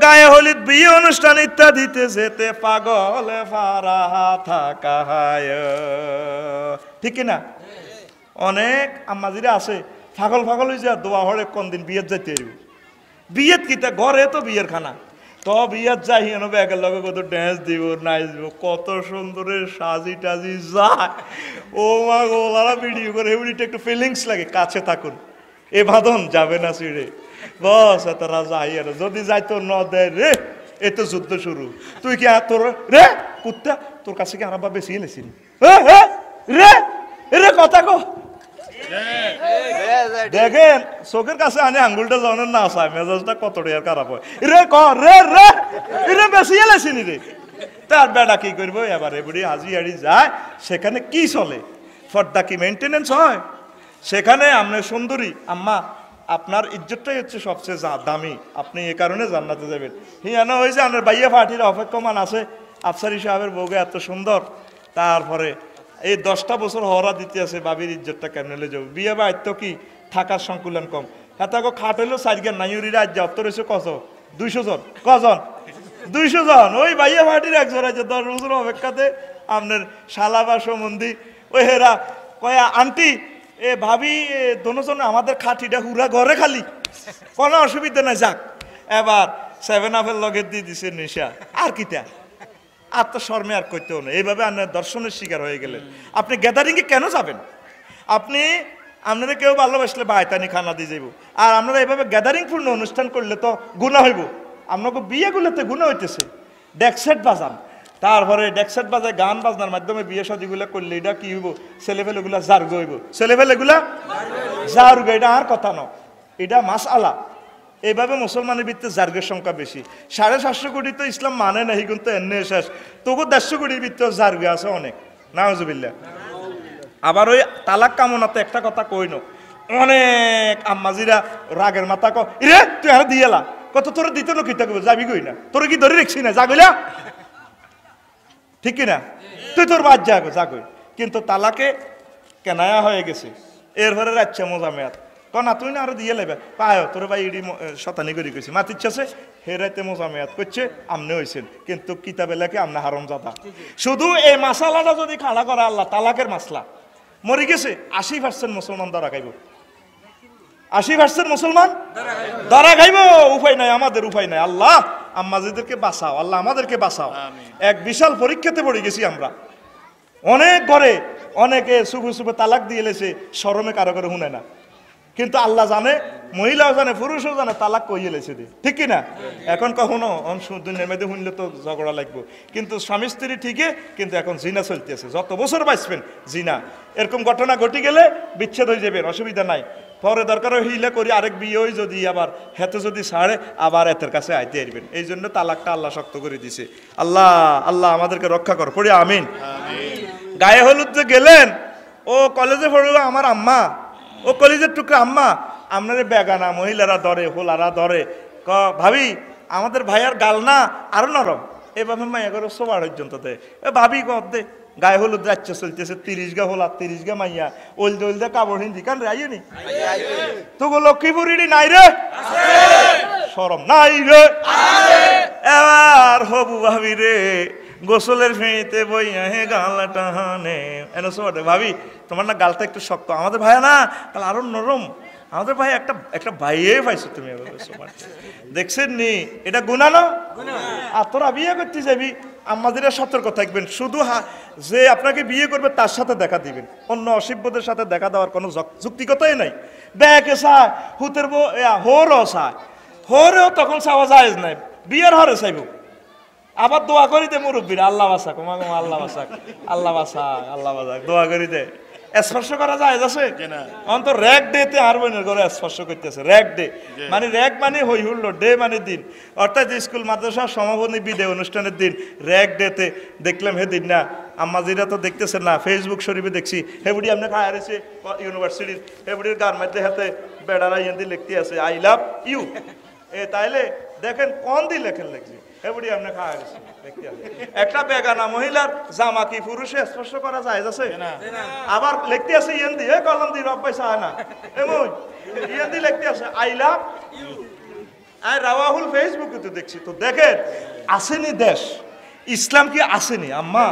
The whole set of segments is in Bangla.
গায়ে হলুদ বিয়ে অনুষ্ঠান ইত্যাদিতে যেতে পাগলে ফারা থাকা হয়, ঠিক না? অনেক আম্মাজিরা আছে পাগল পাগল হয়ে যায় দোয়া হলে কোন দিন বিয়ের যাইতে বিয়েত কিতা ঘরে তো বিয়ের খানা তো বিয়ের যাই এনে ব্যাগের লগে কত ড্যান্স দিব নাচ দিব কত সুন্দরের সাজি টাজি যায় ও মা গো ওরা ভিডিও করে এমনিটা একটু ফিলিংস লাগে কাছে থাকুন এ বাঁধন যাবে না ছিঁড়ে বস তারা যাই আর যদি যাইতো ন দেয় রে এ তো যুদ্ধ শুরু তুই কি তোর রে কুত্তা তোর কাছে কি আরাম বেশি এনেছিস রে রে কথা কো দেখেন চোখের কাছে আনে আঙ্গুলটা জনের না আসা মেজাজটা কত খারাপ হয় রে ক রে রে রে বেশি এলেছিনি রে তার বেড়া কি করবো এবার এবারে হাজি হাড়ি যায় সেখানে কি চলে ফর্দা কি মেনটেনেন্স হয় সেখানে আপনি সুন্দরী আম্মা আপনার ইজ্জতটাই হচ্ছে সবচেয়ে দামি আপনি এ কারণে জান্নাতে যাবেন হিয়ানো হয়েছে আপনার বাইয়া পার্টির অপেক্ষমান আছে আফসারি সাহেবের বউকে এত সুন্দর তারপরে এই 10টা বছর হরা দিতে আছে বাবির ইজ্জতটা কেমনে লে যাবো বিয়ে বা তো কি থাকার সংকুলন কম হ্যাঁ খাট হইলো সাইজগান নাইউরি রাজ যা উত্তর হয়েছে কত 200 জন কজন 200 জন ওই বাইয়া পার্টির একজন আছে 10 বছর অপেক্ষাতে আপনার শালা বা সম্বন্ধী ওই হেরা কয়া আন্টি এ ভাবি দোনোজন আমাদের খাটিটা হুরা ঘরে খালি কোনো অসুবিধা নাই যাক এবার 7-আপের লগে দিয়ে দিছে নেশা আর কিটা আর তো শর্মে আর করতেও না এইভাবে আপনার দর্শনের শিকার হয়ে গেলেন আপনি গ্যাদারিংয়ে কেন যাবেন আপনি আপনারা কেউ ভালোবাসলে বায়তানি খানা দিয়ে যাইব আর আপনারা এইভাবে গ্যাদারিং পূর্ণ অনুষ্ঠান করলে তো গুণা হইব আপনাকে বিয়েগুলোতে গুণা হইতেছে ডেকসেট বাজান তারপরে ডেকসেট বাজায় গান বাজনার মাধ্যমে বিয়ে শাদীগুলো করলে এটা কি হইব ছেলেপেলেগুলা জার্গ হইব ছেলেপেলেগুলা জার্গ এটা আর কথা ন এটা মাসআলা এইভাবে মুসলমানের ভিত্তিতে জার্গের সংখ্যা বেশি 750 কোটি তো ইসলাম মানে নাই কিন্তু এনে শেষ তবু 150 কোটির ভিতরে জার্গ আছে অনেক নাউজুবিল্লাহ আবার ওই তালাক কামনাতে একটা কথা কই ন অনেক আম্মাজিরা রাগের মাথা ক রে তুই আর দিয়েলা কত তোর দিতে না কিতা কইব যাবি কই না তোর কি ধরে রাখছি না জাগইলা ঠিক কিনা তুই তোর বাদ যা কই কিন্তু তালাকে কেনায়া হয়ে গেছে এরপরে রাচ্ছা মজা মেয়াদ না তুই না আরো দিয়ে লেবে পায় তোর ভাই ইডি শতানি করে কইছে মাতিচ্ছে হে রাতে মজা মেয়াদ করছে আমনে হয়েছেন কিন্তু কিতাবে লেখে আমনে হারম জাদা শুধু এই মাসালাটা যদি খাড়া করে আল্লাহ তালাকের মাসলা মরে গেছে 80% মুসলমান ধরা খাইব 80% মুসলমান ধরা খাইব উপায় নাই আমাদের উপায় নাই আল্লাহ আম্মাজিদেরকে বাঁচাও আল্লাহ আমাদেরকে বাঁচাও এক বিশাল পরীক্ষাতে পড়ে গেছি আমরা অনেক ঘরে অনেকে সুবু সুবু তালাক দিয়ে এলেছে শরমে কারো কারো শুনে না কিন্তু আল্লাহ জানে মহিলাও জানে পুরুষও জানে তালাক কইয়ে লেছে দি ঠিক কিনা এখন কখনো দুনিয়ার মধ্যে শুনলে তো ঝগড়া লাগবে কিন্তু স্বামী স্ত্রী ঠিকই কিন্তু এখন জিনা চলতেছে যত বছর বাঁচবেন জিনা এরকম ঘটনা ঘটে গেলে বিচ্ছেদ হয়ে যাবেন অসুবিধা নাই পরে দরকার হইলে করি আরেক বিয়ে হই যদি আবার হেতে যদি ছাড়ে আবার এতের কাছে আইতে আসবেন এই জন্য তালাকটা আল্লাহ শক্ত করে দিছে আল্লাহ আল্লাহ আমাদেরকে রক্ষা কর পড়ি আমিন গায়ে হলুদ যে গেলেন ও কলেজে পড়লো আমার আম্মা ও কলেজের টুকরা আম্মা আপনার বেগানা মহিলারা ধরে হোলারা ধরে ক ভাবি আমাদের ভাইয়ার গাল না আরো নরম এভাবে মাইয়া করে সবার পর্যন্ত দেয় এ ভাবি দে গায়ে হলুদ যাচ্ছে চলতেছে 30 গা হোলা 30 গা মাইয়া ওলদে ওলদে কাপড় হিন্দি কান রে আইনি তো লক্ষ্মীপুরি নাই রে শরম নাই রে এবার হবু ভাবি রে গোসলের ফেঁড়িতে বইয়া হে গালা টাহানে এনে সবাই ভাবি তোমার না গালটা একটু শক্ত আমাদের ভাইয়া না তাহলে আরো নরম আমাদের ভাই একটা ভাইয়ে পাইছো তুমি দেখছেন নি এটা গুনাহ না আর তোরা বিয়ে করতে যাবি আমাদের সতর্ক থাকবেন শুধু যে আপনাকে বিয়ে করবে তার সাথে দেখা দিবেন অন্য অসভ্যদের সাথে দেখা দেওয়ার কোনো যুক্তিকতাই নাই ব্যাকে চায় হুতের হোরও চায় হোরেও তখন চাওয়া যায় নাই বিয়ের হরে চাইব আবার দোয়া করি দে মুরব্বীরা আল্লাহ বাসাক আল্লাহ বাসাক আল্লাহ বাসাক আল্লাহ বাসাক দোয়া করি দে স্পর্শ করা যায় আছে অন্ত র্যাক ডে তে আর বোনের ঘরে স্পর্শ করতেছে র্যাক ডে মানে র্যাক মানে হই হুল্লো ডে মানে দিন অর্থাৎ স্কুল মাদ্রাসা সমাপনী বিদায় অনুষ্ঠানের দিন র্যাক ডে তে দেখলাম হে দিন না আম্মাজিরা তো দেখতেছেন না ফেসবুক শরীফে দেখছি হেবুড়ি আপনি খায় আছে ইউনিভার্সিটির হেবুড়ির গার মধ্যে হাতে বেড়ারা ইয়েন্দি লিখতে আছে আই লাভ ইউ এ তাইলে দেখেন কোন দি লেখেন লিখছি হেবুড়ি আপনি খায় আছে একটা বেগানা মহিলার জামা কি পুরুষে স্পর্শ করা যায় আছে আবার লিখতে আছে ইয়েন্দি এ কলম দি রব পয়সা না এমন ইয়েন্দি লিখতে আছে আই লাভ ইউ আর রাওয়াহুল ফেসবুকে তো দেখছি। তো দেখেন আসেনি দেশ, ইসলাম কি আসেনি আম্মা?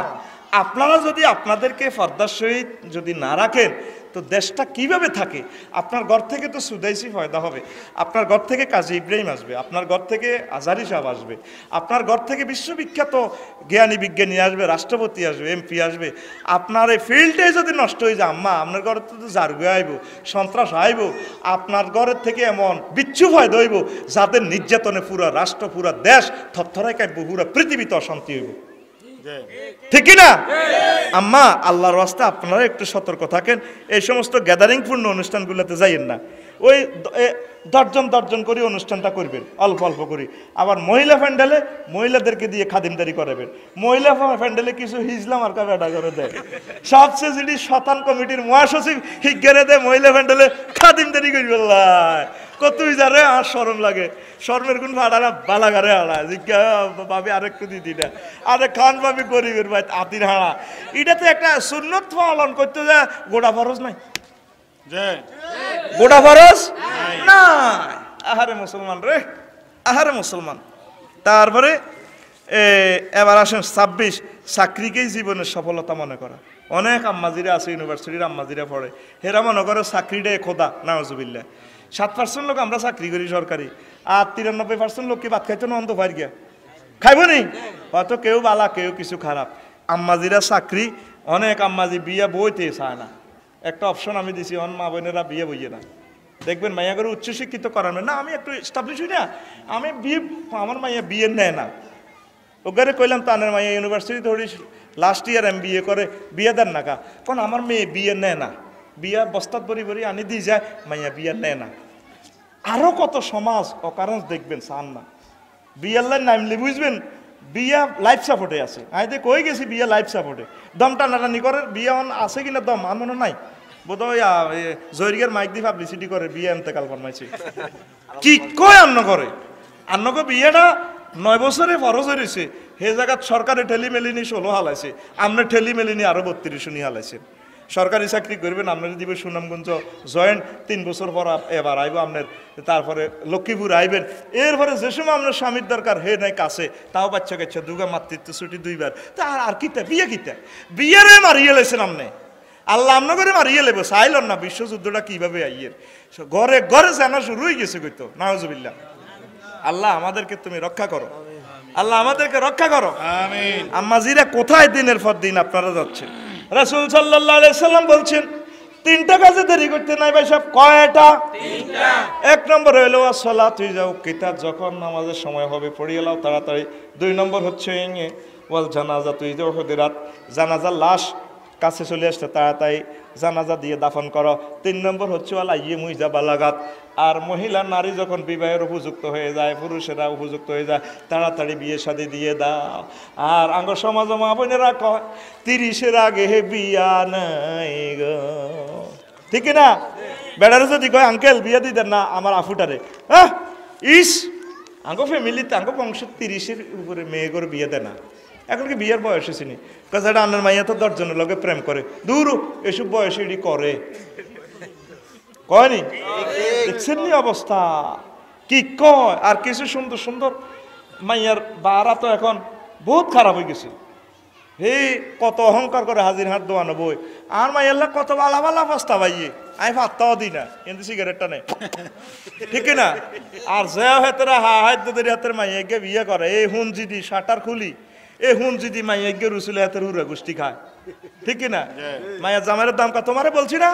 আপনারা যদি আপনাদেরকে পর্দার সহিত যদি না রাখেন তো দেশটা কিভাবে থাকে? আপনার ঘর থেকে তো সুদাইসি ফয়দা হবে, আপনার ঘর থেকে কাজী ইব্রাহিম আসবে, আপনার ঘর থেকে আজহারি সাহেব আসবে, আপনার ঘর থেকে বিশ্ববিখ্যাত জ্ঞানী বিজ্ঞানী আসবে, রাষ্ট্রপতি আসবে, এমপি আসবে। আপনার এই ফিল্ডে যদি নষ্ট হয়ে যায় আম্মা, আপনার ঘরে তো জারগু আইব, সন্ত্রাস আইব, আপনার ঘরের থেকে এমন বিচ্ছু ফয়দা হইব যাদের নির্যাতনে পুরা রাষ্ট্র পুরা দেশ থরথরাই কাঁপব, পুরা পৃথিবীতে অশান্তি হইব। ঠিক না আম্মা? আল্লাহর রাস্তায় আপনারা একটু সতর্ক থাকেন, এই সমস্ত গ্যাদারিং পূর্ণ অনুষ্ঠানগুলোতে যাইয়েন না। ওই দর্জন করে অনুষ্ঠানটা করবেন অল্প অল্প করে। আবার মহিলা প্যান্ডেলে মহিলাদেরকে দিয়ে খাদিমদারি করাবেন, মহিলা প্যান্ডেলে কিছু হিজলাম আর কাবেটা করে দেয়। সবচেয়ে যদি শতান কমিটির মহাসচিব হিগেরে দেয় মহিলা প্যান্ডেলে খাদিমদারি করবে, কতই যারে আর শরম লাগে, শর্মের গুণ ভাড়া বালাগারে হাড়া জিজ্ঞা ভাবি আরেকটু দিদি না, আরে খান ভাবি গরিবের ভাই আতির হাড়া। এটাতে একটা সুন্নত পালন করতে যায়, গোড়া ফরজ নাই, গোটা ফরজ না। আহারে মুসলমান রে, আহারে মুসলমান। তারপরে এবার আসেন 26 চাকরিকেই জীবনের সফলতা মনে করা। অনেক আম্মাজিরা আছে, ইউনিভার্সিটির আম্মাজিরা পড়ে, হেরা মনে করে চাকরিটাই খোদা, নাউজুবিল্লাহ। 7% লোক আমরা চাকরি করি সরকারি, আর 93% লোক কি ভাত খাইতে না অন্ত পার গিয়া খাইব নি, হয়তো কেউ বালা কেউ কিছু খারাপ। আম্মাজিরা চাকরি, অনেক আম্মাজি বিয়া বইতে চায় না। একটা অপশন আমি দিছি, অন মা বোনেরা বিয়ে বইয়ে না, দেখবেন মাইয়া করে উচ্চশিক্ষিত করাবেন না। আমি একটু এস্টাবলিশ হই না, আমি বিয়ে, আমার মাইয়া বিয়ে নেয় না। ওগারে কইলাম তানের মাইয়া ইউনিভার্সিটি ধরি লাস্ট ইয়ার MBA করে, বিয়ে দেন না কা? কারণ আমার মেয়ে বিয়ে নেয় না, বিয়া বস্তাত ভরি ভরি আনি দিয়ে যায়, মাইয়া বিয়ে নেয় না। আরো কত সমাজ অকারণ দেখবেন চান না, বিয়ার লাইন নামলে বুঝবেন বিয়া লাইফ সাপোর্টে আছে। আমি দেখ কই গেছি বিয়া লাইফ সাপোর্টে, দম টানাটানি করে, বিয়া আছে কিনা দম আনমনে নাই, বোধহয় জয়রিয়ার মাইক দিয়ে পাবলিসিটি করে বিয়ে এতেকাল ফরমাইছে। কি কয় আন্ন করে, আন্নকে বিয়েটা 9 বছরে ফরজ হয়েছে, সে জায়গাত সরকারে ঠেলি মেলিনি 16 হালাইছে, আমরা ঠেলি মেলিনি আরো 32 নি হালাইছে। সরকারি চাকরি করবেন, আপনার দিবে সুনামগঞ্জ জয়েন্ট, 3 বছর পর এবার আইব আপনার, তারপরে লক্ষ্মীপুর আইবেন। এরপরে যে সময় আপনার স্বামীর দরকার হে নাই কাছে, তাও বাচ্চা কাচ্চা দুগা মাতৃত্ব ছুটি 2 বার, তা আর কিতা বিয়ে কিতা, বিয়েরে মারিয়ে লেছেন আপনি, আল্লাহ আমনা করে মারিয়ে লেবে চাইলেন না। বিশ্বযুদ্ধটা কিভাবে আইয়ের ঘরে ঘরে জানা শুরু হয়ে গেছে কইতো, নাউজুবিল্লাহ। আল্লাহ আমাদেরকে তুমি রক্ষা করো, আল্লাহ আমাদেরকে রক্ষা করো, আমিন। আম্মাজিরা কোথায় দিনের পর দিন আপনারা যাচ্ছেন? রাসূল সাল্লাল্লাহু আলাইহি সাল্লাম বলছেন 3টা কাজে দেরি করতে নাই ভাই সব। কয়টা? 3টা। 1 নম্বর হলো আসসালাতু যাও কিতাব, যখন নামাজের সময় হবে পড়িয়ে লাও তাড়াতাড়ি। 2 নম্বর হচ্ছে ওয়াল জানাজা তুই যাও হদিরাত, জানাজার লাশ কাছে চলে আসতে তাড়াতাড়ি জানাজা দিয়ে দাফন করো। 3 নম্বর হচ্ছে ওয়ালা মুইজা বালাগাত, আর মহিলা নারী যখন বিবাহের উপযুক্ত হয়ে যায়, পুরুষেরা উপযুক্ত হয়ে যায়, তাড়াতাড়ি বিয়ে শাদী দিয়ে দাও। আর আঙ্গ সমাজ মা বোনেরা কয় 30-এর আগে বিয়া নাই গো, ঠিক না? বেড়ারে যদি কয় আঙ্কেল বিয়া দিয়ে দেন না আমার আফুটারে, হ্যাঁ ইস আঙ্গ ফ্যামিলিতে আঙ্গ বংশ 30-এর উপরে মেয়ে করে বিয়ে দেয় না। এখন কি বিয়ের বয়স হয়েছিনি? কাজে আন্নার মাইয়া তো 10 জনের লগে প্রেম করে, দূর এসব বয়সে এটি করে কয়নি? দেখছেন নি অবস্থা কি কয়? আর কিছু সুন্দর সুন্দর মাইয়ার বারা তো এখন বহুত খারাপ হয়ে গেছে। হে কত অহংকার করে হাজির হাত দোয়ানো বই, আর মাইয়াল্লা কত বালা বালা অবস্থা ভাইয়ে, আমি ভাতটাও দিই না কিন্তু সিগারেটটা নেই, ঠিক না? আর যে হাতেরা হাতের হাতের মাইয়াকে বিয়ে করে, এই হুন যদি শাটার খুলি, এ হুন যদি মাইয়াকে রুসুলে হাতের হুরা গোষ্ঠী খায়, ঠিক না? মাইয়ার জামাইয়ের দাম কত তোমারে বলছি না,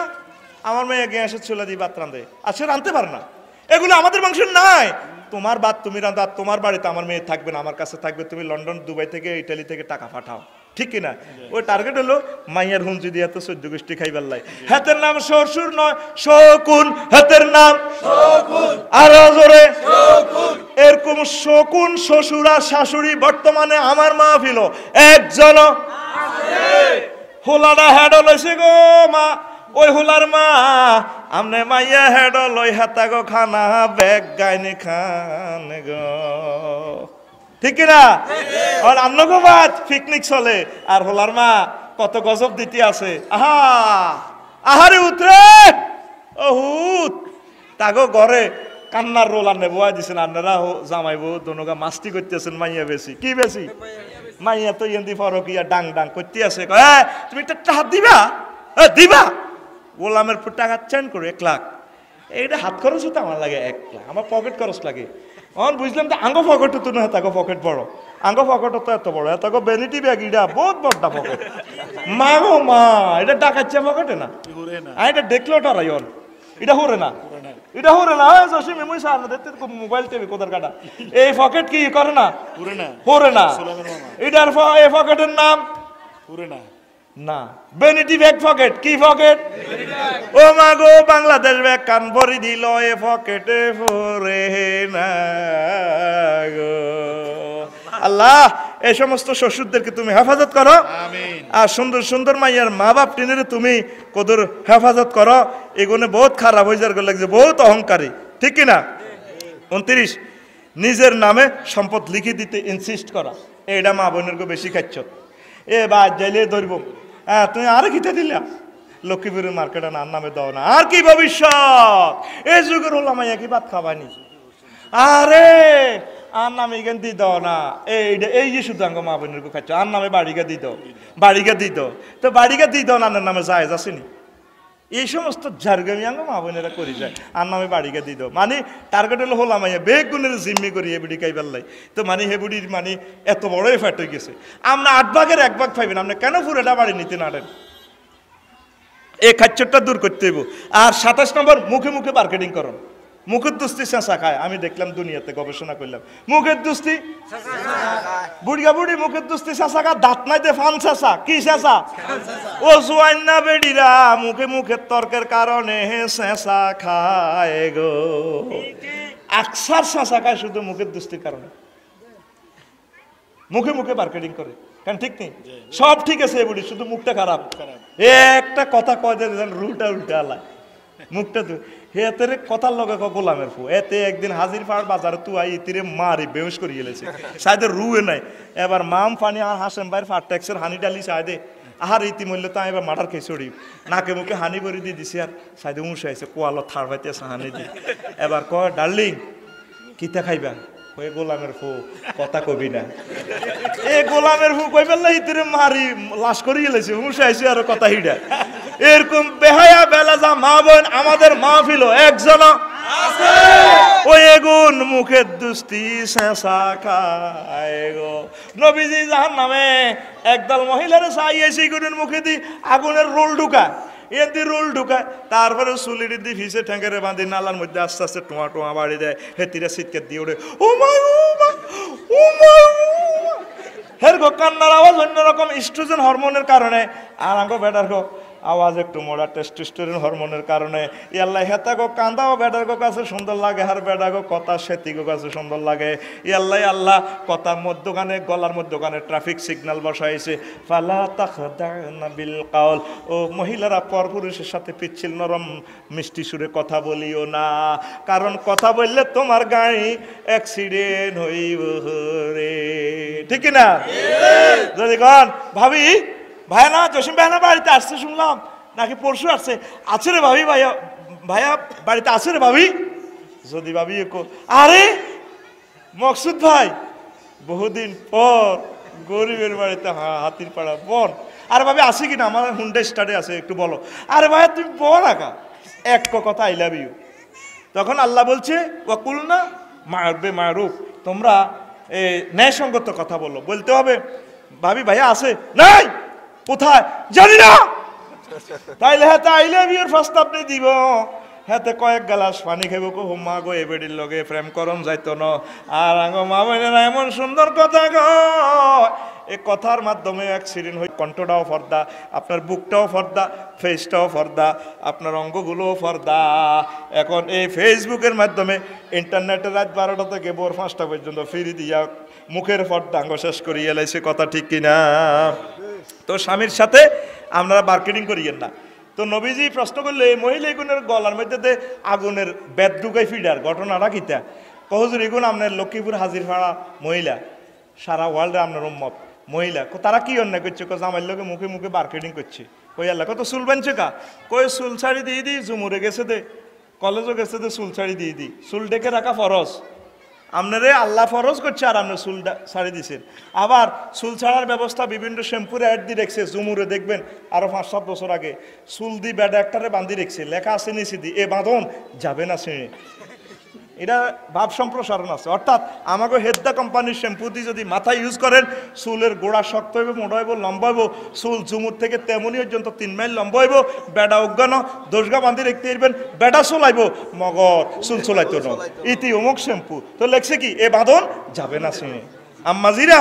আমার মেয়ে গ্যাসে চলে দিয়ে ভাত রান্ধে, আজকে রাঁধতে পারে না। এগুলো আমাদের বংশের নাই। তোমার ভাত তুমি রাঁধা, তোমার বাড়িতে আমার মেয়ে থাকবে না, আমার কাছে থাকবে, তুমি লন্ডন দুবাই থেকে ইটালি থেকে টাকা পাঠাও, ঠিক কিনা? ওই টার্গেট হলো মাইয়ার হুন যদি এত 14 গোষ্ঠী খাইবার লাই। হাতের নাম শ্বশুর নয় শকুন, হাতের নাম শকুন, আরো জোরে শকুন। এরকম শকুন শ্বশুর আর শাশুড়ি বর্তমানে আমার মাহফিল একজন হোলাডা হেড লইছে গো মা, ওই হোলার মা আমনে মাইয়া হেড লই হাতা গো খানা ব্যাগ গাইনি খান গো, ঠিক না? আর আমনগো বাদ পিকনিক চলে, আর হোলার মা কত গজব দিতে আছে। আহা আহারে উতরে অহুত তাগো ঘরে কান্নার রোল আনে বয়া দিছেন আপনারা জামাইবো দোনোগা মাস্তি করতেছেন মাইয়া বেশি কি বেশি মাইয়া তো ইন্দি ফরকিয়া ডাং ডাং করতে আছে তুমি একটা টাকা দিবা দিবা গোলামের টাকা চেন করে 1 লাখ এইটা হাত খরচ হতো আমার লাগে 1 লাখ আমার পকেট খরচ লাগে বুঝলাম তো আঙ্গ পকেট তো না তাকে পকেট বড় আঙ্গ পকেট তো এত বড় এত বেনিটি ব্যাগ এটা বহুত বড়টা পকেট মা গো মা এটা ডাকাচ্ছে পকেটে না এটা দেখলো টারাই এটা হরে না এটা হরে না জসিম মুই সার দেখতে মোবাইল টিভি কোদার কাটা এই পকেট কি করে না হরে না এটার এই পকেটের নাম হরে না না বেনিটি ব্যাগ পকেট কি পকেট ও মা গো বাংলাদেশ ব্যাগ কান ভরি দিল এ পকেটে পরে না গো আল্লাহ এই সমস্ত শ্বশুরদেরকে তুমি হেফাজত করো আর সুন্দর সুন্দর মাইয়ার মা বাপ টিনের তুমি কদর হেফাজত করো এগুলো বহুত খারাপ হয়ে যার লাগছে বহুত অহংকারী ঠিক কিনা 29 নিজের নামে সম্পদ লিখে দিতে ইনসিস্ট করা এইটা মা বোনের বেশি খাচ্ছ এ বা যাইলে ধরব তুমি আর খিতে দিলা লক্ষ্মীপুরের মার্কেটে আর নামে দাও না আর কি ভবিষ্যৎ এই যুগের হলো মাইয়া কি ভাত খাবানি আরে আর নামে এখান দিয়ে দাও না এই যে শুধু আঙ্গ মা বোনের খাচ্ছ আর নামে বাড়িকা দিয়ে দাও বাড়িকা দিয়ে দাও তো বাড়িকা দিয়ে দাও নানের নামে জায়েজ আসেনি এই সমস্ত ঝাড়গামি আঙ্গ মা বোনেরা করে যায় আর নামে বাড়িকা দিয়ে দাও মানে টার্গেট হলো হলাম মাইয়া বেগ গুণের জিম্মি করি হেবুড়ি খাইবার লাই তো মানে হেবুড়ির মানে এত বড় এফেক্ট হয়ে গেছে আমরা 8 ভাগের 1 ভাগ পাইবেন আপনি কেন পুরোটা বাড়ি নিতে নাড়েন এই খাচ্চরটা দূর করতে হইব আর 27 নম্বর মুখে মুখে মার্কেটিং করুন মুখের দুস্তি চেঁচা খায় আমি দেখলাম দুনিয়াতে গবেষণা করলাম মুখের দুস্তি বুড়িয়া বুড়ি মুখের দুস্তি চেঁচা খা দাঁত নাই দে ফান চেঁচা কি চেঁচা ও জোয়ান না বেডিরা মুখে মুখের তর্কের কারণে চেঁচা খায় গো আকসার চেঁচা খায় শুধু মুখের দুস্তির কারণে মুখে মুখে মার্কেটিং করে কেন ঠিক নেই সব ঠিক আছে বুড়ি শুধু মুখটা খারাপ একটা কথা কয় দেন রুলটা উল্টা আলায় মুখটা তো হেতের কথার লগে গোলামের ফু এতে একদিন হাজির পাড় বাজারে তু আই ইতিরে মারি বেউস করি গেলেছে সাইদে রুয়ে নাই এবার মাম ফানি আর হাসেম ভাইয়ের ফার ট্যাক্সের হানি ডালি সাইদে আহার ইতিমূল্য তো এবার মাটার খেয়ে ছড়ি নাকে মুখে হানি ভরি দিয়ে দিছি আর সাইদে উঁসে আইছে কোয়ালো থার পাইতেছে হানি দি এবার ক ডার্লিং কিতা খাইবা ওই গোলামের ফু কথা কবি না এ গোলামের ফু কই বেলা ইতিরে মারি লাশ করি গেলেছে উঁসে আইছে আর কথা হিডা এরকম বেহায়া বেলাজা মা বোন আমাদের মাহফিল একজন আছে ওই এগুন মুখের দুস্তি চেঁচা খায় গো নবীজি জাহান্নামে একদল মহিলার চাইয়েছে গুনের মুখে দি আগুনের রোল ঢুকায় এদি রোল ঢুকায় তারপরে চুলির দি ভিসে ঠ্যাঙ্গেরে বাঁধি নালার মধ্যে আস্তে আস্তে টোয়া টোয়া বাড়ি দেয় হেতিরা শীতকে দিয়ে ওঠে ও মা ও মা হের গো কান্নার আওয়াজ অন্যরকম ইস্ট্রোজেন হরমোনের কারণে আর আঙ্গো বেটার গো আওয়াজ একটু মোড়া টেস্টোস্টেরন হরমোনের কারণে ইয়াল্লা হেতা গো কান্দাও বেটার গো কাছে সুন্দর লাগে আর বেটা গো কথা সেতি গো কাছে সুন্দর লাগে ইয়াল্লাই আল্লাহ কথার মধ্যখানে গলার মধ্যখানে ট্রাফিক সিগন্যাল বসাইছে ফালা তাখদানা বিল কাউল ও মহিলারা পরপুরুষের সাথে পিচ্ছিল নরম মিষ্টি সুরে কথা বলিও না কারণ কথা বললে তোমার গাড়ি অ্যাক্সিডেন্ট হইব রে ঠিক না যদি কন ভাবি ভাইয়া না জসিম ভাইয়া না বাড়িতে আসছে শুনলাম নাকি পরশু আসছে আছে রে ভাবি ভাইয়া ভাইয়া বাড়িতে আছে রে ভাবি যদি ভাবি আরে মকসুদ ভাই বহুদিন পর গরিবের বাড়িতে হাতির পাড়া বল আরে ভাবি আসে কিনা আমার হুন্ডা স্টার্টে আছে একটু বলো আরে ভাইয়া তুমি বল আঁকা এক কথা আই লাভ ইউ তখন আল্লাহ বলছে ওয়াকুল না মারবে মারুফ তোমরা ন্যায়সঙ্গত কথা বলো বলতে হবে ভাবি ভাইয়া আছে নাই কোথায় জানি না তাইলে হাতে আইলে বিয়ের প্রস্তাব নিয়ে দিব হাতে কয়েক গ্লাস পানি খাইব কো মা গো এ বেডির লগে প্রেম করম যাইতো না আর আঙ্গো মা বোনেরা এমন সুন্দর কথা গো এই কথার মাধ্যমে অ্যাক্সিডেন্ট হয়ে কণ্ঠটাও ফর্দা আপনার বুকটাও ফর্দা ফেসটাও ফর্দা আপনার অঙ্গগুলোও ফর্দা এখন এই ফেসবুকের মাধ্যমে ইন্টারনেটের রাত 12টা থেকে ভোর 5টা পর্যন্ত ফিরি দিয়া মুখের ফর্দা আঙ্গ শেষ করিয়ে এলাইছে কথা ঠিক কিনা তো স্বামীর সাথে আপনারা মার্কেটিং করিয়েন না তো নবীজি প্রশ্ন করলে এই মহিলা এগুনের গলার মধ্যে আগুনের বেদ ঢুকাই ফিডার ঘটনাটা কিতা কহজুর এগুন আপনার লক্ষ্মীপুর হাজির ফাড়া মহিলা সারা ওয়ার্ল্ডে আপনার উম্মত মহিলা তারা কি অন্যায় করছে আমার লোকে মুখে মুখে মার্কেটিং করছে কই আল্লাহ কত চুল বানছে কা কই চুল ছাড়ি দিয়ে দিই জুমুরে গেছে দে কলেজও গেছে তো চুল ছাড়ি দিয়ে দিই, চুল ডেকে রাখা ফরজ। আপনারে আল্লাহ ফরজ করছে আর আপনার চুল ছাড়ি দিচ্ছেন। আবার চুল ছাড়ার ব্যবস্থা বিভিন্ন শ্যাম্পুর অ্যাড দিয়ে রেখেছে, জুমুরে দেখবেন আরো 5-7 বছর আগে চুল দিয়ে ব্যাড একটারে বান্ধি রেখেছে, লেখা আছে নিচে দিয়ে এ বাঁধন যাবে না ছিঁড়ে। এটা ভাব সম্প্রসারণ আছে, অর্থাৎ আমাকে হেদ্দা কোম্পানির শ্যাম্পু দিয়ে যদি মাথা ইউজ করেন চুলের গোড়া শক্ত হইব, মোটা হইব, লম্বা হইব, চুল জুমুর থেকে তেমনি পর্যন্ত 3 মাইল লম্বা হইব, বেড়া অজ্ঞান দোষগা বান্ধি রেখতে পারবেন, বেড়া চলাইব মগর চুল চলাইতো না, ইতি অমুক শ্যাম্পু। তো লেখছে কি এ বাঁধন যাবে না ছিঁড়ে। আম্মাজিরা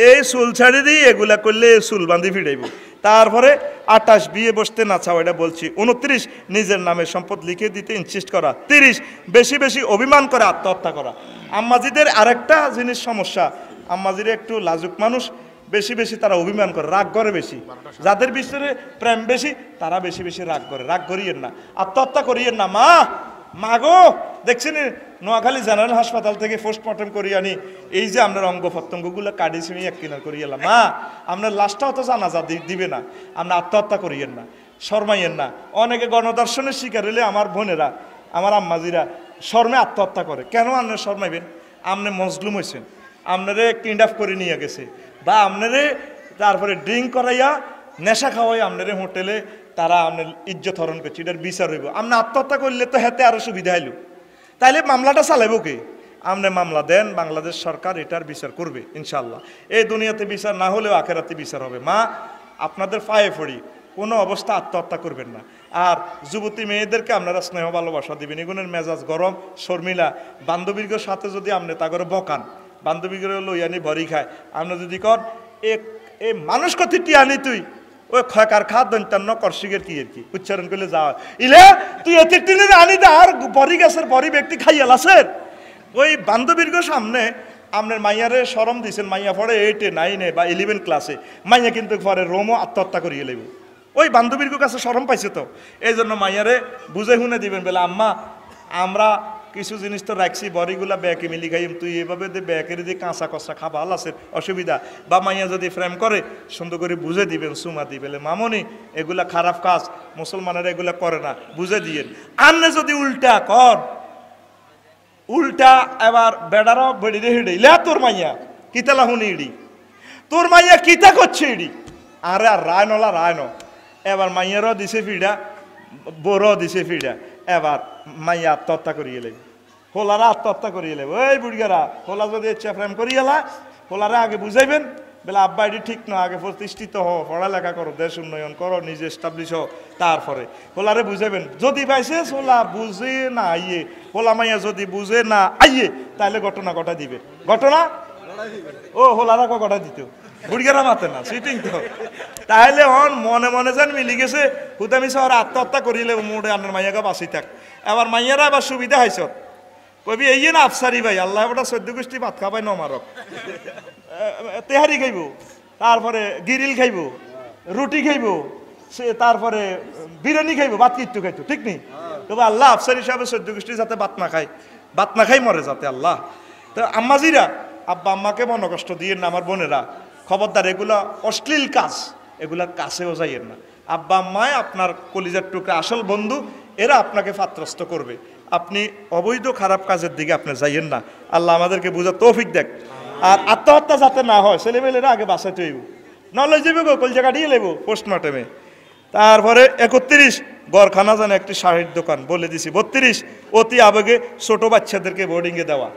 এই চুল ছাড়ি দিয়ে এগুলা করলে চুল বান্ধি ফিরাইব। তারপরে 28 বিয়ে বসতে না চাও, এটা বলছি। 29 নিজের নামে সম্পদ লিখে দিতে ইনসিস্ট করা। 30 বেশি বেশি অভিমান করে আত্মহত্যা করা। আম্মাজিদের আরেকটা জিনিস সমস্যা, আম্মাজিরা একটু লাজুক মানুষ, বেশি বেশি তারা অভিমান করে, রাগ করে বেশি। যাদের ভিতরে প্রেম বেশি তারা বেশি বেশি রাগ করে। রাগ করিয়েন না, আত্মহত্যা করিয়েন না। মা মাগো দেখছেন নোয়াখালী জেনারেল হাসপাতাল থেকে পোস্টমর্টম করি আনি, এই যে আপনার অঙ্গ প্রত্যঙ্গগুলো কাটি ছিঁড়ি এক কিনার করিয়ে এলাম। মা আপনার লাশটাও তো জানাজা দিবে না, আপনি আত্মহত্যা করিয়েন না, শর্মাইয়েন না। অনেকে গণদর্শনের শিকার হলে আমার বোনেরা, আমার আম্মাজিরা শর্মে আত্মহত্যা করে। কেন আপনার শর্মাইবেন? আপনি মজলুম হয়েছেন, আপনারে কিডন্যাপ করে নিয়ে গেছে, বা আপনারে তারপরে ড্রিঙ্ক করাইয়া নেশা খাওয়াই আপনারে হোটেলে তারা আপনার ইজ্জত হরণ করছে, এটার বিচার হইব। আপনি আত্মহত্যা করলে তো হাতে আরো সুবিধা হইল, তাইলে মামলাটা চালাইব কে? আপনি মামলা দেন, বাংলাদেশ সরকার এটার বিচার করবে ইনশাল্লাহ। এই দুনিয়াতে বিচার না হলেও আখেরাতে বিচার হবে। মা আপনাদের পায়ে পড়ি, কোনো অবস্থা আত্মহত্যা করবেন না। আর যুবতী মেয়েদেরকে আপনারা স্নেহ ভালোবাসা দিবেন। এগুনের মেজাজ গরম, শর্মিলা বান্ধবীর সাথে যদি আপনি তা করে বকান, বান্ধবীগুলো লইয়ানি ভরি খায়, আপনি যদি কর এ মানুষ কথি টিয়ানি তুই ওই খয়কার খা দন্তান্ন করশিগের কি আর কি উচ্চারণ করলে যাওয়া ইলে তুই এতে টিনে আনি দা আর বরি গাছের বরি ব্যক্তি খাইয়াল আছেন। ওই বান্ধবীর সামনে আপনার মাইয়ারে শরম দিয়েছেন, মাইয়া পড়ে 8, 9 বা 11 ক্লাসে, মাইয়া কিন্তু পরে রোমও আত্মহত্যা করিয়ে লেব। ওই বান্ধবীর কাছে শরম পাইছে, তো এই জন্য মাইয়ারে বুঝে শুনে দিবেন বলে আম্মা আমরা কিছু জিনিস তো রাখছি, বড়িগুলা ব্যাকে মিলি খাইম, তুই এভাবে দিয়ে ব্যাকের দিয়ে কাঁচা কষা খাবা আছে অসুবিধা। বা মাইয়া যদি ফ্রেম করে সুন্দর করে বুঝে দিবেন, সুমা দিবেন মামনি এগুলা খারাপ কাজ, মুসলমানেরা এগুলা করে না, বুঝে দিয়েন। আন্নে যদি উল্টা কর, উল্টা এবার বেড়ারও বেড়ি হিড়ে ইলা তোর মাইয়া কিতালা হুনি ইডি, তোর মাইয়া কিতা করছে ইডি, আরে আর রায় নলা রায় ন। এবার মাইয়ারও দিছে ফিডা, বড়ও দিছে ফিডা, এবার মাইয়া আত্মহত্যা করিয়ে লেবে, হোলারা আত্মহত্যা করিয়ে লেবে। ওই বুড়িয়ারা হোলা যদি ইচ্ছা প্রেম করিয়েলা, হোলারা আগে বুঝাইবেন বলে আব্বা এটি ঠিক না, আগে প্রতিষ্ঠিত হো, পড়ালেখা করো, দেশ উন্নয়ন করো, নিজে এস্টাবলিশ হো, তারপরে হোলারে বুঝাইবেন। যদি পাইছে হোলা বুঝে না আইয়ে, হোলা মাইয়া যদি বুঝে না আইয়ে তাহলে ঘটনা ঘটা দিবে, ঘটনা ও হোলারা ঘটা দিত, বুড়িয়ারা মাতে না, সিটিং তো। তাহলে হন মনে মনে যেন মিলি গেছে হুদামি শহরে আত্মহত্যা করিলে মোড়ে আপনার মাইয়াকে বাঁচি থাক। এবার মাইয়ারা আবার সুবিধা হয়েছ কবি এই না আফসারি ভাই আল্লাহ ওটা 14 গোষ্ঠী ভাত খাবাই নমারক, তেহারি খাইব, তারপরে গিরিল খাইব, রুটি খাইব, সে তারপরে বিরিয়ানি খাইব, ভাত কিট্টু খাইতো, ঠিক নেই? তবে আল্লাহ আফসারি হিসাবে 14 গোষ্ঠী যাতে ভাত না খাই মরে যাতে আল্লাহ। তো আম্মাজিরা আব্বা আম্মাকে মন কষ্ট দিয়ে না, আমার বোনেরা খবরদার এগুলা অশ্লীল কাজ, এগুলার কাছেও যাইয়েন না। আব্বা আম্মায় আপনার কলিজার টুকরা আসল বন্ধু, এরা আপনাকে পাত্রস্থ করবে, আপনি অবৈধ খারাপ কাজের দিকে আপনি যাইয়েন না। আল্লাহ আমাদেরকে বুঝার তৌফিক দেখ। আর আত্মহত্যা যাতে না হয় ছেলেমেয়েরা আগে বাঁচাইতে হইব, নলে যাবে গো কলজা কাটিয়ে লেবো পোস্টমর্টমে। তারপরে 31 গড়খানা জানে একটি শাড়ির দোকান বলে দিছি। 32 অতি আবেগে ছোট বাচ্চাদেরকে বোর্ডিংয়ে দেওয়া।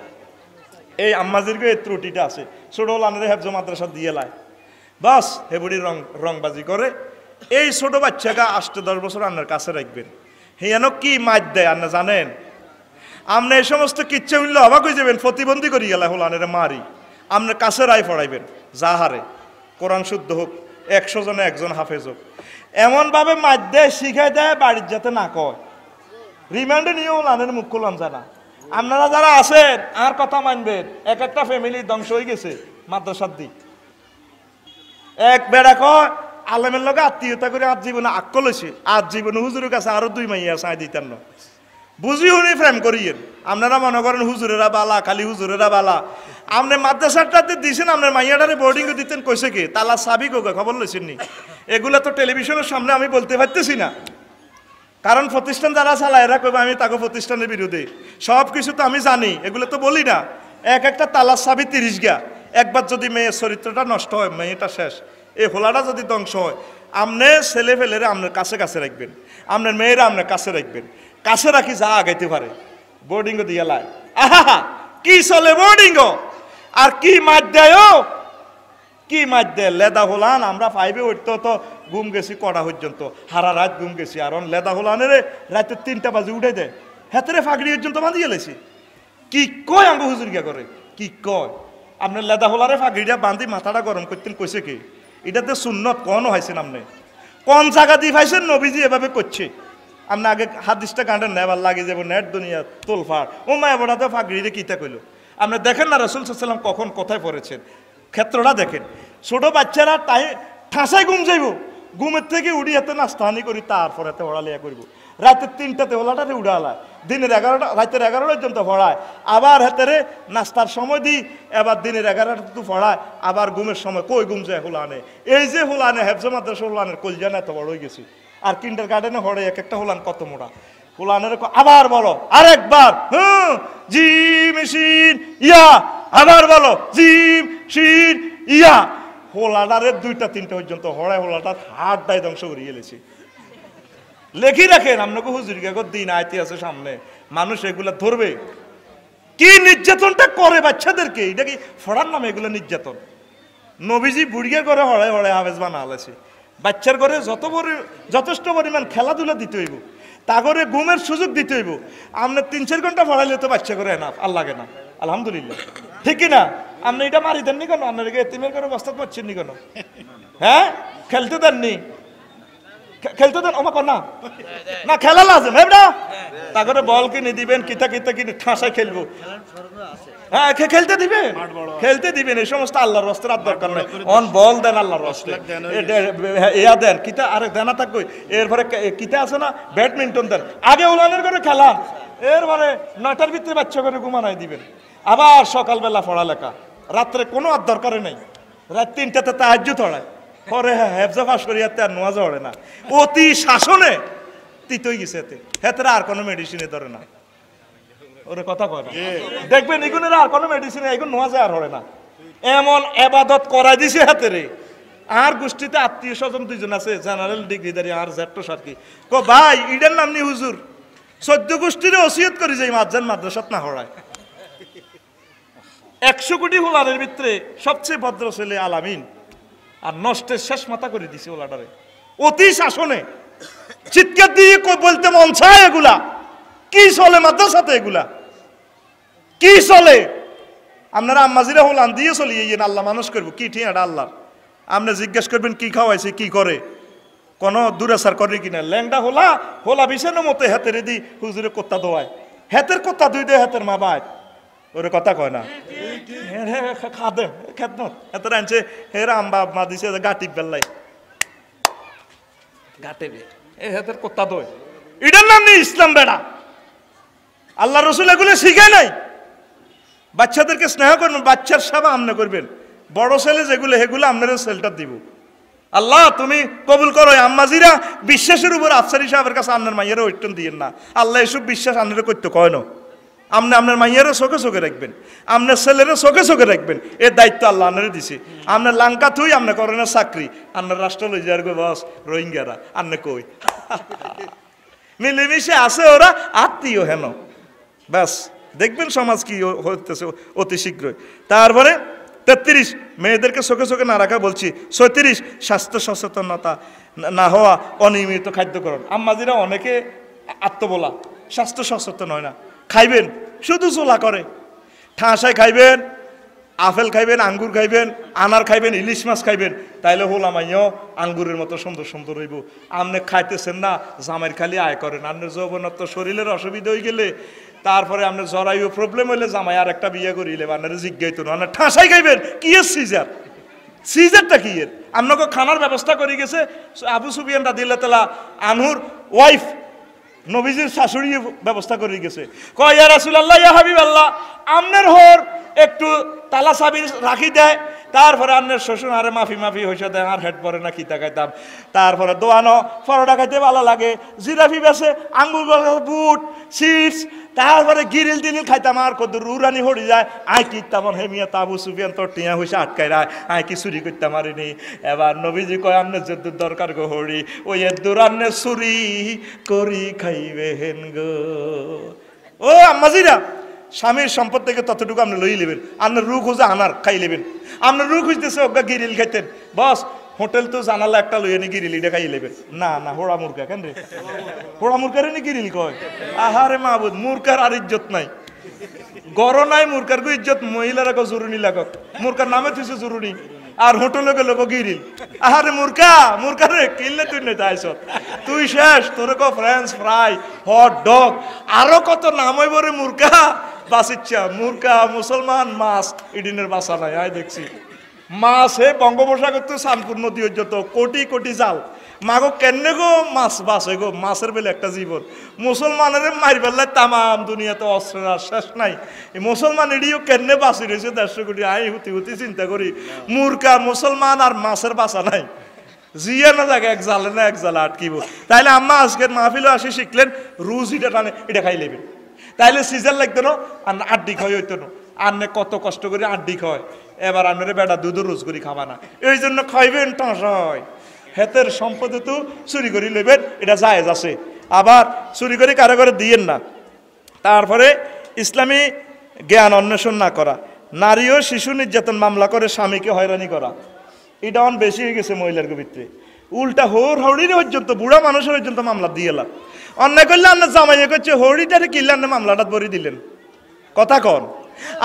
এই আম্মাজিরকে এই ত্রুটিটা আছে, ছোট লানের হেফজ মাদ্রাসা দিয়ে লায়, বাস হেবুড়ি রংবাজি করে। এই ছোট বাচ্চাকে 8-10 বছর আপনার কাছে রাখবেন, হেয়ানো কি মাইর দেয় আপনি জানেন? আপনি এই সমস্ত কিচ্ছা মিললে অবাক হয়ে যাবেন, প্রতিবন্ধী করি গেলা হোলানের মারি, আপনার কাছে রায় পড়াইবেন যাহারে কোরআন শুদ্ধ হোক, 100 জনে একজন হাফেজ হোক, এমনভাবে মাইর দেয় শিখাই দেয় বাড়ির যাতে না কয়। রিমান্ডে নিয়েও লানের মুখ খুলাম জানা। আপনারা যারা আছেন আর কথা মানবেন, এক একটা ফ্যামিলি ধ্বংস হয়ে গেছে মাদ্রাসার দিক। এক বেড়া কয় আলেমের লগে আত্মীয়তা করে আজ জীবনে আক্কল হয়েছে, আজ জীবনে হুজুরের কাছে আরো 2 মাইয়া চাই দিতেন না, বুঝি উনি ফ্রেম করিয়েন। আপনারা মনে করেন হুজুরেরা বালা, খালি হুজুরেরা বালা। আপনি মাদ্রাসাটাতে দিয়েছেন, আপনার মাইয়াটারে বোর্ডিংয়ে দিতেন কইছে কি তালা সাবি কোকে খবর লইছেন নি? এগুলা তো টেলিভিশনের সামনে আমি বলতে পারতেছি না। কারণ প্রতিষ্ঠান যারা চালায় এরা কইবে আমি তাকে প্রতিষ্ঠানের বিরুদ্ধে। সব কিছু তো আমি জানি, এগুলো তো বলি না। এক একটা তালার চাবি 30 গা। একবার যদি মেয়ের চরিত্রটা নষ্ট হয়, মেয়েটা শেষ। এই হোলাটা যদি ধ্বংস হয়, আপনি ছেলে ফেলেরা আপনার কাছে কাছে রাখবেন, আপনার মেয়েরা আপনার কাছে রাখবেন। কাছে রাখি যা আগাইতে পারে বোর্ডিংও দিয়ে লাই। আহা কি চলে বোর্ডিংও, আর কি মাঠ দেয়, কি মাঠ দেয় লেদা হোলান। আমরা 5-এ উঠতে তো ঘুম গেছি কটা পর্যন্ত, হারা রাত ঘুম গেছি। আর লেদা হোলানের রাতে 3টা বাজে উঠে দেয়, হেতরে ফাঁকড়ি পর্যন্ত বাঁধিয়ে লেছি। কি কয় আঙ্গ হুজুর গিয়া করে, কি কয় আপনার লেদা হোলারে ফাঁকড়িটা বাঁধি মাথাটা গরম করতেন, কইছে কি এটাতে সুন্নত কনও হয়েছেন আপনি, কোন জায়গা দিয়ে পাইছেন নবীজি এভাবে করছে। আপনি আগে হাদিসটা কাঁটেন না, এবার লাগে যাব নেট দুনিয়া তোলফাড়। ও মায়া বড়াতে ফাঁকড়িরে কিতা কইল। আপনি দেখেন না রাসূল সাল্লাল্লাহু আলাইহি ওয়াসাল্লাম কখন কোথায় পড়েছেন, ক্ষেত্রটা দেখেন। ছোট বাচ্চারা তাই ঠাসায় ঘুম যাইব, ঘুমের থেকে উড়ি হাতে নাস্তাহানি করি, তারপরে এতে ওড়ালিয়া করব। রাতের 3টাতে ওলাটাতে উড়ালায়, দিনের 11টা রাতের 11 পর্যন্ত পড়ায়, আবার হাতেরে নাস্তার সময় দিই, এবার দিনের 11টা তো পড়ায়, আবার ঘুমের সময় কই ঘুম যায় হোলানে। এই যে হোলানে হেফজ মাদ্রাসা হোলানের কলজানে এত বড় হয়ে গেছি। আর কিন্ডার গার্ডেনে হরে এক একটা হোলান কত মোড়া। হোলানের আবার বলো আরেকবার, জিম শিন ইয়া, আবার বলো জিম শিন ইয়া। হোলাটারে 2টা-3টা পর্যন্ত হড়ায়, হোলাটার হাত দায় ধ্বংস করে গেলেছি। লেখি রাখেন আপনাকে হুজুর দিন আইতে আছে সামনে, মানুষ এগুলা ধরবে। কি নির্যাতনটা করে বাচ্চাদেরকে, এটা কি ফড়ার নামে এগুলো নির্যাতন। নবীজি বুড়িয়ে করে হড়ায় হড়ায় হাফেজ বানা আলাছে। বাচ্চার ঘরে যথেষ্ট পরিমাণ খেলাধুলা দিতে হইব, তা করে ঘুমের সুযোগ দিতে হইব। আপনার 3-4 ঘন্টা পড়াইলে তো বাচ্চা করে না, আর লাগে না। আলহামদুলিল্লাহ, ঠিক না? আপনি এটা মারি দেননি কেন? আপনার এতিমের করে বস্তা পাচ্ছেন নি কেন? হ্যাঁ, খেলতে দেননি, খেলতে দেন আমার না, না খেলা লাজেম হেবড়া। তারপরে বল কিনে দিবেন, কিতা কিতা কিনে ঠাসায় খেলবো। হ্যাঁ খেলতে দিবেন, খেলতে দিবেন। এই সমস্ত আল্লাহর রাস্তার আর দরকার নাই। অন বল দেন আল্লাহর রাস্তায়, ইয়া দেন কিতা, আরে দেনা থাকবে। এরপরে কিতা আছে না, ব্যাডমিন্টন দেন। আগে উলানের করে খেলা, এরপরে 9টার ভিতরে বাচ্চা করে ঘুমানাই দিবেন। আবার সকালবেলা পড়ালেখা, রাত্রে কোনো আর দরকারে নেই। রাত 3টাতে তাহাজ্জুদ পড়ায়, পরে হেফজা ফাঁস করি আর নোয়াজ পড়ে না। অতি শাসনে তিতই গেছে এতে, হেতরা আর কোনো মেডিসিনে ধরে না। ওরে কথা কয় না, দেখবেন এগুনের আর কোনো মেডিসিনে এগুন নোয়াজে আর হরে না। এমন এবাদত করাই দিছে হাতেরে। আর গোষ্ঠীতে আত্মীয় স্বজন 2জন আছে, জেনারেল ডিগ্রিধারী আর জেট্টো সার্কি। কো ভাই ইডের নাম নি হুজুর, 14 গোষ্ঠীরে ওসিয়ত করি যে মাদ্রাসাত মাদ্রাসাত না হড়ায়। 100 কোটি হোলারের ভিতরে সবচেয়ে ভদ্র ছেলে আলামিন, আর নষ্টের শেষ মাথা করে দিছে ওলাটারে অতি শাসনে। চিৎকার দিয়ে বলতে মন চায় এগুলা কি চলে মাদ্রাসাতে, এগুলা কি চলে? আপনারা আম্মাজিরা হোলান দিয়ে চলিয়ে গিয়ে আল্লাহ মানুষ করবো কি ঠিক এটা আল্লাহ। আপনি জিজ্ঞেস করবেন কি খাওয়াইছে কি করে, কোনো দুরাচার করে কিনা। ল্যাংডা হোলা হোলা বিছানোর মতো হাতের দি হুজুরে কোত্তা দোয়ায়, হাতের কোত্তা দুই দেয় হাতের মা বাই। ওরে কথা কয় না, খাদে খেদমত এত আনছে হেরা আম্বা মা দিছে গাটি বেল্লাই গাটেবে এ হাতের কোত্তা দোয়। এটার নাম নেই ইসলাম বেড়া। আল্লাহ রসুল এগুলো শিখে নাই। বাচ্চাদেরকে স্নেহ করবেন, বাচ্চার সেবা আমনে করবেন। বড় ছেলে যেগুলো সেগুলো আপনারা সেলটা দিব। আল্লাহ তুমি কবুল করো। আম্মাজিরা বিশ্বাসের উপর আফসারি সাহেবের কাছে আপনার মাইয়েরও ঐটন দিয়েন না। আল্লাহ এসব বিশ্বাস আপনারা করতে কয় না। আপনি আপনার মাইয়েরও চোখে চোখে রাখবেন, আপনার ছেলেরও চোখে চোখে রাখবেন। এর দায়িত্ব আল্লাহ আপনারা দিছে। আপনার লাঙ্কা থুই আপনি করেন না চাকরি, আপনার রাষ্ট্র লই যার গো বস রোহিঙ্গারা আপনি কই মিলেমিশে আছে ওরা আত্মীয় হেন। ব্যাস দেখবেন সমাজ কি হতেছে অতি শীঘ্রই। তারপরে 33 মেয়েদেরকে চোখে চোখে না রাখা বলছি। 36 স্বাস্থ্য সচেতনতা না হওয়া, অনিয়মিত খাদ্যগ্রহণ। আম্মাজিরা অনেকে আত্মবলা, স্বাস্থ্য সচেতন হয় না। খাইবেন শুধু চোলা করে, ঠাসায় খাইবেন, আপেল খাইবেন, আঙ্গুর খাইবেন, আনার খাইবেন, ইলিশ মাছ খাইবেন, তাইলে হোলা মাইও আঙ্গুরের মতো সুন্দর সুন্দর হইব। আপনি খাইতেছেন না, জামাইয়ের খালি আয় করেন। আপনার যৌবনত্ব শরীরের অসুবিধা হয়ে গেলে, তারপরে আপনার জরায়ু প্রবলেম হইলে জামাই আর একটা বিয়ে করিলে আপনার জিজ্ঞাইত না, আপনার ঠাসাই খাইবেন। কি এর সিজার, সিজারটা কি এর? আপনাকে খানার ব্যবস্থা করে গেছে আবু সুফিয়ান রাদিয়াল্লাহু তাআলা আনহুর ওয়াইফ, নবীজির শাশুড়ি ব্যবস্থা করে গেছে। কয় ইয়া রাসূলুল্লাহ ইয়া হাবিবাল্লাহ, আমনের হর একটু তালা চাবি রাখি দেয়, তারপরে আন্নের শ্বশুর আরে মাফি মাফি হয়েছে দেয় আর হেড পরে না খিতা খাইতাম। তারপরে দোয়ানো পরোটা খাইতে ভালো লাগে, জিরাফি বেছে, আঙ্গুর বুট, চিপস, তারপরে গিরিল টিরিল খাইতাম। আর কত রুরানি হড়ি যায় আই কিতাম হেমিয়া তাবু সুফিয়ান তোর টিয়া হয়েছে আটকাই রায় আই কি চুরি করতে পারিনি। এবার নবীজি কয় আমনের যদ্দু দরকার গো হড়ি ওই এদ্দুর আন্নে চুরি করি খাইবে হেন গো। ও আম্মাজিরা, স্বামীর সম্পদ থেকে ততটুকু আপনি লই নেবেন, আপনার রু খুঁজে আনার খাই নেবেন। আপনার রু খুঁজতেছে ওগা গিরিল খাইতেন, বস হোটেল তো জানালা একটা লইয়ে নি গিরিল এটা খাই নেবেন। না না হোড়া মুরগা কেন রে, হোড়া মুরগারে নি গিরিল কয়। আহারে মাহবুদ, মুরগার আর ইজ্জত নাই, গড় নাই মুরগার গো ইজ্জত, মহিলারা গো জরুরি লাগক, মুরগার নামে তুইছে জরুরি আর হোটেলে গেল গো গিরিল। আহারে মুরগা, মুরগা রে কিনলে তুই নেই তাইছ তুই শেষ, তোরে কো ফ্রেঞ্চ ফ্রাই, হট ডগ, আরো কত নাম হইব রে মুরগা বাসিচ্ছা। মুরগা মুসলমান মাছ ইডিনের বাসা নাই। আয় দেখছি মাছ হে বঙ্গোপসাগর তো শানপুর নদী হইত কোটি কোটি জাল মাগো কেনে গো মাছ বাসে গো, মাছের বেলে একটা জীবন। মুসলমানের মারি বেলায় তামাম দুনিয়াতে অস্ত্রের আর শেষ নাই। এই মুসলমান এডিও কেনে বাঁচি রয়েছে 150 কোটি। আই হুতি হুতি চিন্তা করি মুরগা মুসলমান আর মাছের বাসা নাই, জিয়া না জায়গা এক জালে না এক জালে আটকিব। তাইলে আম্মা আজকের মাহফিলে আসি শিখলেন রুজ এটা টানে এটা খাই লেবেন, তাইলে সিজার লাগতো না আর আড্ডি খাই হইতো না। আন্নে কত কষ্ট করে আড্ডি খায়, এবার আন্নারে বেটা দুধ রোজ করি খাবা না, এই জন্য খাইবেন টসয়। হেতের সম্পদে তো চুরি করে লইবেন, এটা জায়েজ আছে। আবার চুরি করে কারো করে দিয়েন না। তারপরে ইসলামী জ্ঞান অন্বেষণ না করা, নারী ও শিশু নির্যাতন মামলা করে স্বামীকে হয়রানি করা, এটা অন বেশি হয়ে গেছে মহিলার ভিতরে। উল্টা হোর হৌড়ির পর্যন্ত বুড়া মানুষের পর্যন্ত মামলা দিয়ে এলাম। অন্যায় করলে আপনার জামাইয়ে করছে হৌড়িটারে কিনলে আপনি মামলাটা বরি দিলেন, কথা কন।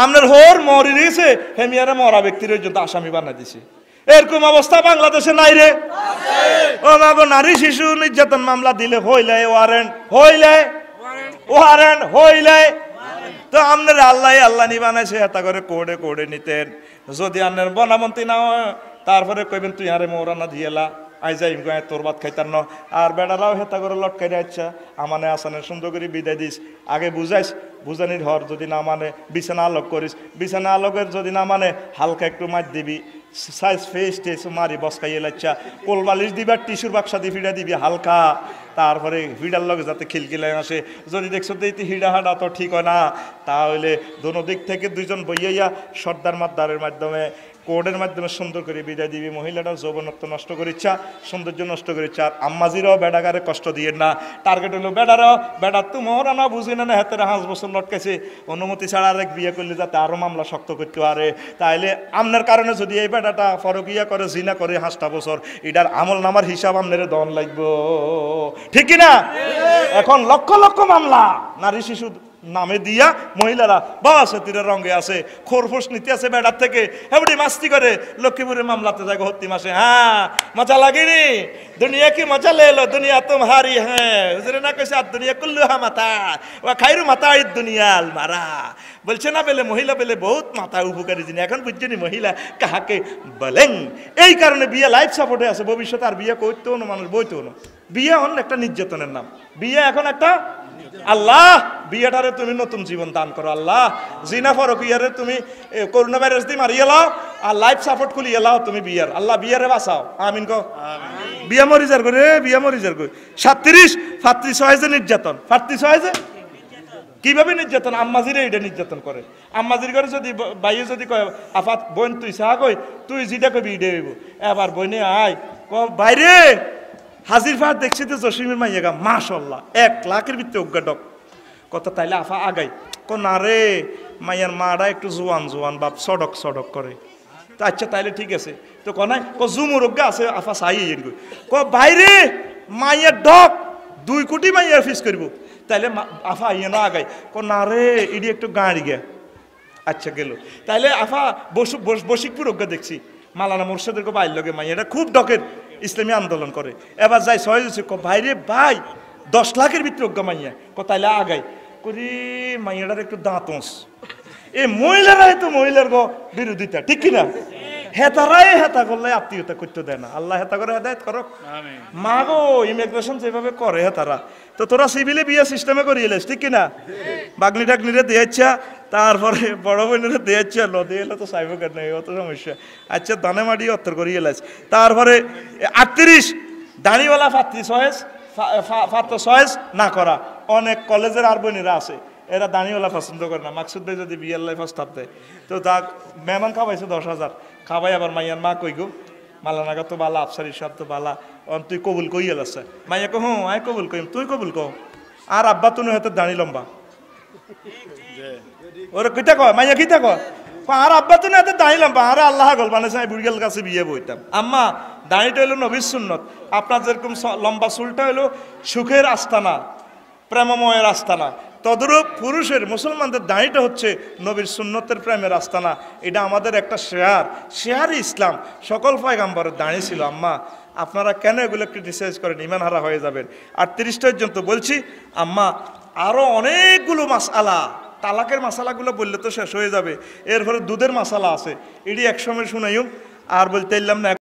আপনার হোর মরি রয়েছে হেমিয়ারে মরা ব্যক্তির পর্যন্ত আসামি বানাই দিছে। এরকম অবস্থা বাংলাদেশে নাই রে। ও মাগো, নারী শিশু নির্যাতন মামলা দিলে হইলে ওয়ারেন্ট, হইলে ওয়ারেন্ট, হইলে তো আপনার আল্লাহ আল্লাহ নি বানাইছে এটা করে কোড়ে কোড়ে নিতেন। যদি আপনার বনামন্ত্রী না হয় তারপরে কইবেন তুই আরে মৌরানা দিয়েলা আই যাই গায়ে তোর ভাত খাইতার ন। আর বেড়ারাও হেতা করে লটকাই আচ্ছা আমানে আসানের সুন্দর করে বিদায় দিস, আগে বুঝাইস বুঝানির হর, যদি না মানে বিছানা আলোক করিস, বিছানা আলোকের যদি না মানে হালকা একটু মার দিবি, সাইজ ফেস টেস মারি বসকাইয়ে লাচ্ছা, কোল বালিশ দিবি আর টিস্যুর বাক্সা দিয়ে ফিডা দিবি হালকা। তারপরে হিডার লগে যাতে খিলখিলাই আসে। যদি দেখছো তো হিডা হাডা তো ঠিক হয় না, তাহলে দোনো দিক থেকে দুইজন বইয়াইয়া সর্দার মাদ্দারের মাধ্যমে কোর্টের মাধ্যমে সুন্দর করে বিদায় দিবি। মহিলাটাও যৌবনত্ব নষ্ট করিচ্ছা, সৌন্দর্য নষ্ট করিচ্ছা। আর আম্মাজিরাও বেড়াগারে কষ্ট দিয়ে না। টার্গেট হলো বেড়ারাও, বেড়া তোমার না বুঝি না হাতের 5 বছর লটকেছে, অনুমতি ছাড়া আরেক বিয়ে করলে যাতে আরো মামলা শক্ত করতে পারে। তাইলে আপনার কারণে যদি এই বেড়াটা ফরকিয়া করে জিনা করে 5টা বছর, এটার আমল নামার হিসাব আপনার দন লাগবে, ঠিক কিনা? এখন লক্ষ লক্ষ মামলা নারী শিশু নামে দিয়া মহিলারা বাস তীরের রঙে আছে, খোরফোস নিতে আছে বেড়ার থেকে, হেবড়ি মাস্তি করে লক্ষ্মীপুরে মামলাতে যায় হত্তি মাসে। হ্যাঁ মজা লাগেনি, দুনিয়া কি মজা লেলো, দুনিয়া তুমহারি হ্যাঁ হুজুরে না কইছে আর দুনিয়া কুল্লু হা মাতা ওয়া খাইরু মাতা ইদ দুনিয়াল মারা। বলছে না বেলে মহিলা বেলে বহুত মাথা উপকারী জিনিস। এখন বুঝছেনি মহিলা কাহাকে বলেন। এই কারণে বিয়ে লাইফ সাপোর্টে আছে, ভবিষ্যতে আর বিয়ে করতেও না মানুষ, বইতেও না। বিয়ে হন একটা নির্যাতনের নাম, বিয়ে এখন একটা আল্লাহ বিয়েটারে তুমি নতুন জীবন দান করো। আল্লাহ জিনা ফরকিয়ারে তুমি করোনা ভাইরাস দিয়ে মারিয়ে লাও আর লাইফ সাপোর্ট খুলিয়ে লাও তুমি বিয়ার। আল্লাহ বিয়ারে বাঁচাও, আমিন কো। বিয়া মরিজার করে, বিয়া মরিজার করে 37 হয় যে নির্যাতন, 36 হয় যে কিভাবে নির্যাতন? আম্মাজিরে এটা নির্যাতন করে। আম্মাজির ঘরে যদি বাইয়ে যদি কয় আফাত বোন তুই চা কই, তুই যেটা কবি ইডে হইব। এবার বইনে আয় ক বাইরে হাজির ফার দেখছি তো জসিমের মাইয়াগা মাশাল্লাহ 1 লাখের ভিতরে অজ্ঞাডক কথা। তাইলে আফা আগাই ক না রে মাইয়ার মারা একটু জোয়ান জোয়ান বাপ সডক সডক করে। তো আচ্ছা তাইলে ঠিক আছে। তো ক নাই ক জুমুর অজ্ঞা আছে আফা চাই ক বাইরে মাইয়ার ডক 2 কোটি মাইয়ার ফিস করব। তাইলে আফা ইয়ে না আগাই ক না রে ইডি একটু গাড়ি গে। আচ্ছা গেল। তাইলে আফা বসিকপুর অজ্ঞা দেখছি মালানা মোর্শেদের কো বাইর লগে মাইয়াটা খুব ডকের ইসলামী আন্দোলন করে। এবার যাই সহজ ক ভাইরে ভাই 10 লাখের ভিতরে অজ্ঞা মাইয়া ক তাইলে আগাই করি মাইয়াটার একটু দাঁতস। এই মহিলারাই তো মহিলার গো বিরোধিতা, ঠিক কিনা? হেতারাই হেতা করলে আত্মীয়তা করতে দেয় না। আল্লাহ হেতা করে হেদায়ত করো। মা গো ইমিগ্রেশন যেভাবে করে হেতারা, তো তোরা সিভিলে বিয়ে সিস্টেমে করিয়েছিস, ঠিক কিনা? বাগনি টাগনিরে দিয়েছা তারপরে বড় বোনের দিয়েছে দিয়ে এলো তো চাইব কেন অত সমস্যা আচ্ছা দানে মাটি অত্তর করিয়ে এলাস তারপরে 38 দাড়িওয়ালা ফাত্রি সয়েস ফাত্র সয়েস না করা অনেক কলেজের আর বোনেরা আছে এরা দাড়িওয়ালা পছন্দ করে না মাকসুদ ভাই যদি বিয়ের লাইফ প্রস্তাব দেয় তো তা মেহমান খাওয়াইছে 10,000 খাওয়াই আবার মাইয়ার মা কই গো মালানাগা তো বালা আফসারি সব তো বালা তুই কবুল কই এলাছে মাইয়া কো হুঁ আয় কবুল কইম তুই কবুল কো আর আব্বা তুমি হয়তো দাঁড়ি লম্বা ওরা কিতা কয় মাইয়া কিতা কয় আর আব্বা তো না এত দাঁড়ি লম্বা আরে আল্লাহ গল বানাইছে আমি বুড়িয়াল কাছে বিয়ে বইতাম আম্মা দাঁড়িটা হইলো নবীর সুন্নত আপনার যেরকম লম্বা চুলটা হইলো সুখের আস্তানা প্রেমময়ের আস্তানা তদরূপ পুরুষের মুসলমানদের দাঁড়িটা হচ্ছে নবীর সুন্নতের প্রেমের আস্তানা এটা আমাদের একটা শেয়ারই ইসলাম সকল পয়গাম্বরের দাঁড়িয়ে ছিল আম্মা আপনারা কেন এগুলো ক্রিটিসাইজ করেন ইমান হারা হয়ে যাবেন 38 পর্যন্ত বলছি আম্মা আরো অনেকগুলো মাসআলা তালাকের মাসালাগুলো বললে তো শেষ হয়ে যাবে এরপরে দুধের মাসালা আছে এটি একসময় শুনাইও আর বলতে এলাম না